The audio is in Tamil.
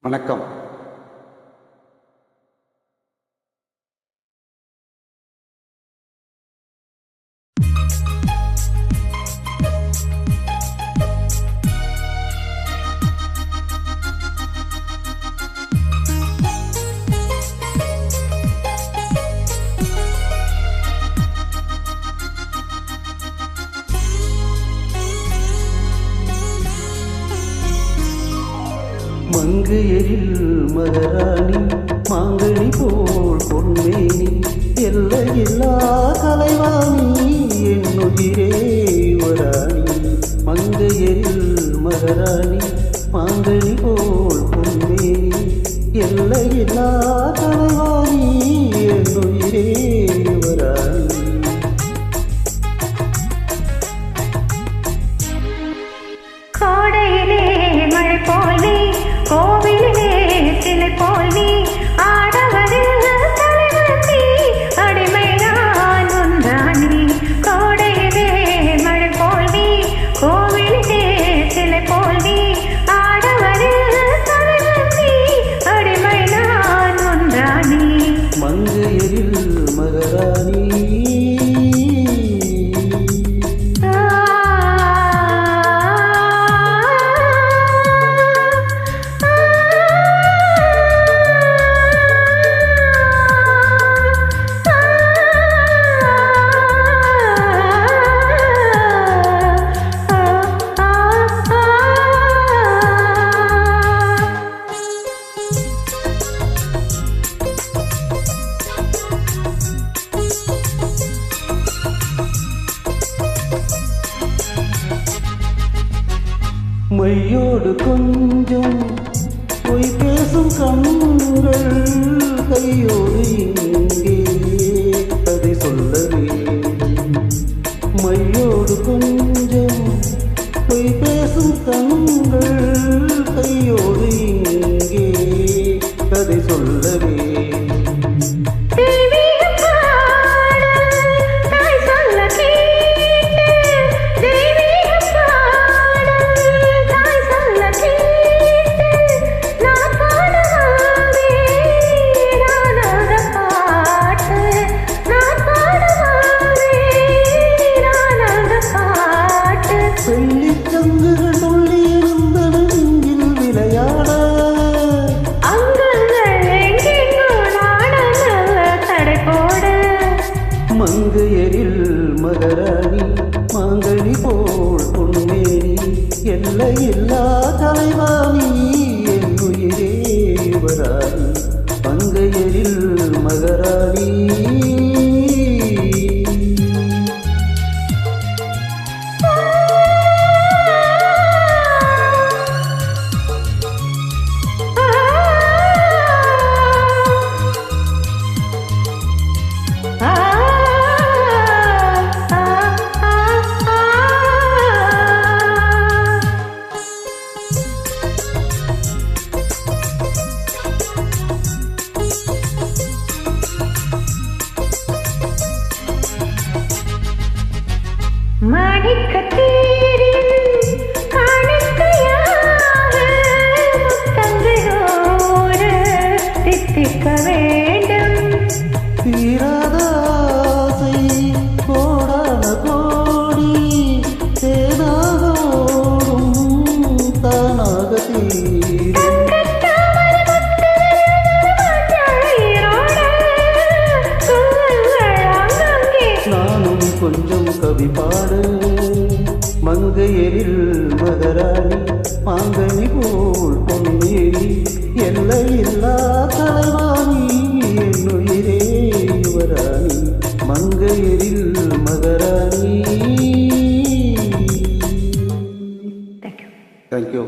வணக்கம். மங்கையரில் மகராணி மாங்கனி போல் பொன்மேனி எல்லையில்லா கலைவாணி என்னுயிரே வராணி. மங்கையரில் மகராணி மாங்கனி போல் பொன்மேனி எல்லையில்லா கலைவாணி என்னுயிரே வராணி. கோடையிலே மழை போல் நீ, கோவிலிலே சிலை போல் நீ, ஆடவரில் தலைவன் நீ, அடிமை நான் ஒன்றானி. கோடையிலே மழை போல் நீ, கோவிலிலே சிலை போல் நீ, ஆடவரில் தலைவன் நீ, அடிமை நான் ஒன்றானி. மங்கையரில் மகராணி மையோடு கொஞ்சம் பொய் பேசும் கண்கள் கையோடு இங்கே கதை சொல்லவே. மையோடு கொஞ்சம் பொய் பேசும் கண்கள் கையோடு இங்கே கதை சொல்லவே. வெள்ளிச்சங்குகள் துள்ளி இருந்தன நெஞ்சில் விளையாட. மங்கையரில் மகராணி மாங்கனி போல் பொன்மேனி எல்லையில்லா கலைவாணி என்னுயிரே வராணி. மங்கையரில் மகராணி மாணிக்கத்தேரின் காணிக்கையாக முத்தங்களோடு தித்திக்க வேண்டும். தீராத ஆசை கோடான கோடி தேனாக ஓடும் தானாக தீரும். நானும் கொஞ்சம் கவி பாடு. மங்கையரில் மகராணி மாங்கனி போல் பொன்மேனி எல்லையில்லா கலைவாணி என்னுயிரே வராணி. மங்கையரில் மகராணி. தேங்க்யூ.